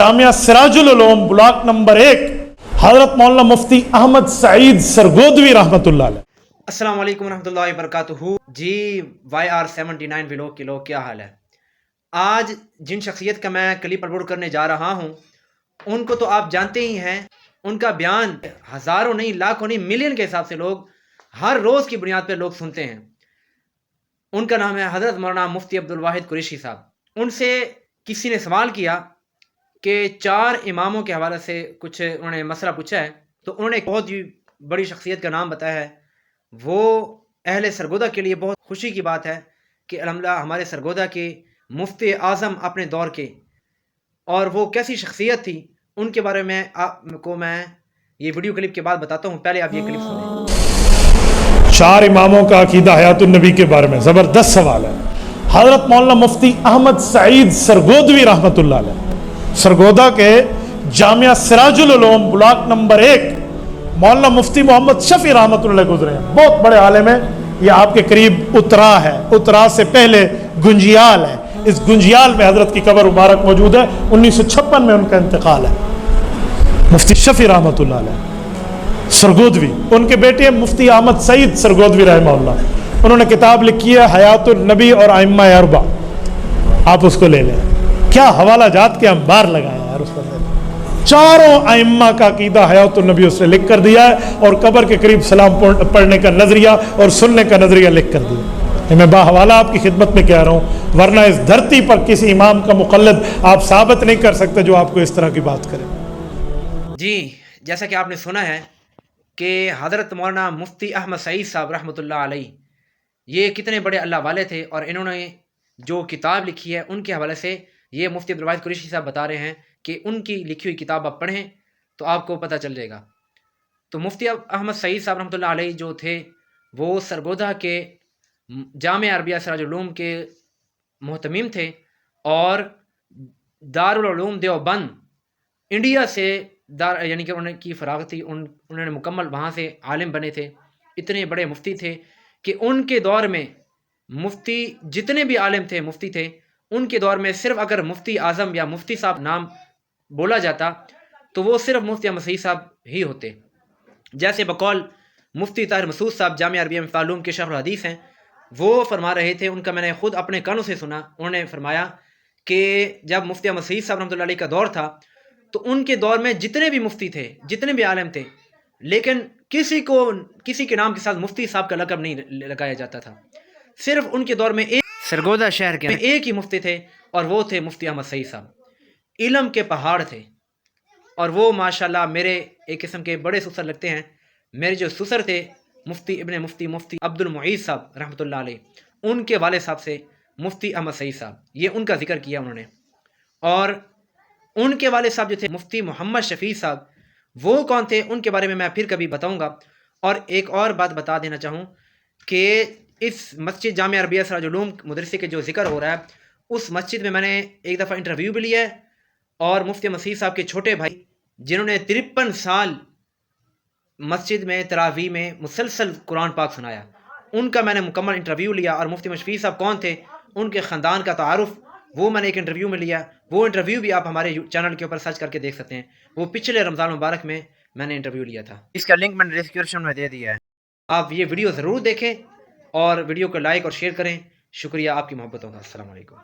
Jamia Sirajul Uloom block number 1 हजरत मौलाना मुफ्ती अहमद सईद सरगोदवी रहमतुल्लाह अलैह। अस्सलाम वालेकुम रहमतुल्लाहि वबरकातुहू। जी YR79 व्लॉग के लोग क्या हाल है। आज जिन शख्सियत का मैं क्लिप अपलोड करने जा रहा हूँ उनको तो आप जानते ही हैं। उनका बयान हज़ारों नहीं, लाखों नहीं, मिलियन के हिसाब से लोग हर रोज़ की बुनियाद पर लोग सुनते हैं। उनका नाम है हज़रत मौलाना मुफ्ती अब्दुल वाहिद कुरैशी साहब। उनसे किसी ने सवाल किया कि 4 इमामों के हवाले से कुछ उन्होंने मसला पूछा है, तो उन्होंने एक बहुत ही बड़ी शख्सियत का नाम बताया है। वो अहले सरगोदा के लिए बहुत खुशी की बात है कि अल्हम्दुलिल्लाह हमारे सरगोदा के मुफ्ती आज़म अपने दौर के, और वो कैसी शख्सियत थी उनके बारे में आपको मैं ये वीडियो क्लिप के बाद बताता हूँ। पहले आप ये क्लिप सुनें। 4 इमामों का अकीदा हयातुन नबी के बारे में ज़बरदस्त सवाल है। हज़रत मौलाना मुफ्ती अहमद सईद सरगोदवी रहमतुल्लाह अलैह सरगोदा के जामिया सिराजुल उलूम ब्लॉक नंबर 1 मौलाना मुफ्ती मोहम्मद शफी रहमतुल्लाह गुजरे हैं। बहुत बड़े आलिम हैं। ये आपके करीब उतरा है, उतरा से पहले गुंजियाल है। इस गुंजियाल में हजरत की कब्र मुबारक मौजूद है। 1956 में उनका इंतकाल है। मुफ्ती शफी रहमतुल्लाह अलैह सरगोदवी, उनके बेटे मुफ्ती अहमद सईद सरगोदवी रहमतुल्लाह, उन्होंने किताब लिखी है हयातुन नबी और अइम्मा अरबा। आप उसको ले लें। क्या हवाला जात के अंबार लगाया यार उस बंदे ने। 4 अइम्मा का अकीदा हयातुन नबी उसने लिख कर दिया है, और कब्र के करीब सलाम पढ़ने का नजरिया और सुनने का नजरिया लिख कर दिया। मैं बाहवाला आपकी खिदमत में कह रहा हूँ, वरना इस धरती पर किसी इमाम का मुक़ल्लिद आप साबित नहीं कर सकते जो आपको इस तरह की बात करे। जी, जैसा कि आपने सुना है कि हज़रत मौलाना मुफ्ती अहमद सईद साहब रहमतुल्लाह अलैह ये कितने बड़े अल्लाह वाले थे, और इन्होंने जो किताब लिखी है उनके हवाले से ये मुफ्ती अब्दुल वाहिद कुरैशी साहब बता रहे हैं कि उनकी लिखी हुई किताब आप पढ़ें तो आपको पता चल जाएगा। तो मुफ्ती अहमद सईद साहब रहमतुल्लाह अलैह जो थे वो सरगोदा के जामिया अरबिया सिराजुल उलूम के मोहतमीम थे, और दारुल उलूम देवबंद इंडिया से यानी कि उनकी फरागत थी, उन्होंने मुकम्मल वहाँ से आलिम बने थे। इतने बड़े मुफ्ती थे कि उनके दौर में मुफ्ती जितने भी आलिम थे, मुफ्ती थे, उनके दौर में सिर्फ अगर मुफ्ती आज़म या मुफ्ती साहब नाम बोला जाता तो वो सिर्फ मुफ्ती अहमद सईद साहब ही होते। जैसे बकौल मुफ्ती ताहिर मसूद साहब जामिया अरबिया में तालुम के शरह हदीस हैं, वो फरमा रहे थे, उनका मैंने खुद अपने कानों से सुना। उन्होंने फरमाया कि जब मुफ्ती अहमद सईद साहब रहमतुल्लाह अलैह का दौर था तो उनके दौर में जितने भी मुफ्ती थे, जितने भी आलिम थे, लेकिन किसी के नाम के साथ मुफ्ती साहब का लक़ब नहीं लगाया जाता था। सिर्फ उनके दौर में एक सरगोदा शहर के एक ही मुफ्ती थे, और वो थे मुफ्ती अहमद सईद साहब। इल्म के पहाड़ थे, और वो माशाल्लाह मेरे एक किस्म के बड़े ससुर लगते हैं। मेरे जो ससुर थे मुफ्ती अब्दुल मुईज़ साहब रहमतुल्लाह अलैह, उनके वाले साहब से मुफ्ती अहमद सईद साहब, ये उनका जिक्र किया उन्होंने। और उनके वाले साहब जो थे मुफ्ती मोहम्मद शफी साहब, वो कौन थे उनके बारे में मैं फिर कभी बताऊंगा। और एक और बात बता देना चाहूँ कि इस मस्जिद जामिया अरबिया सिराजुल उलूम मदरसे के जो जिक्र हो रहा है, उस मस्जिद में मैंने एक दफ़ा इंटरव्यू भी लिया है, और मुफ्ती मसीह साहब के छोटे भाई जिन्होंने 53 साल मस्जिद में तरावी में मुसलसल कुरान पाक सुनाया, उनका मैंने मुकम्मल इंटरव्यू लिया। और मुफ्ती मशफी साहब कौन थे, उनके ख़ानदान का तारुफ वो मैंने एक इंटरव्यू में लिया। वो इंटरव्यू भी आप हमारे चैनल के ऊपर सर्च करके देख सकते हैं। वो पिछले रमज़ान मुबारक में मैंने इंटरव्यू लिया था। इसका लिंक मैंने डिस्क्रिप्शन में दे दिया है, आप ये वीडियो ज़रूर देखें और वीडियो को लाइक और शेयर करें। शुक्रिया आपकी मोहब्बतों का। अस्सलाम वालेकुम।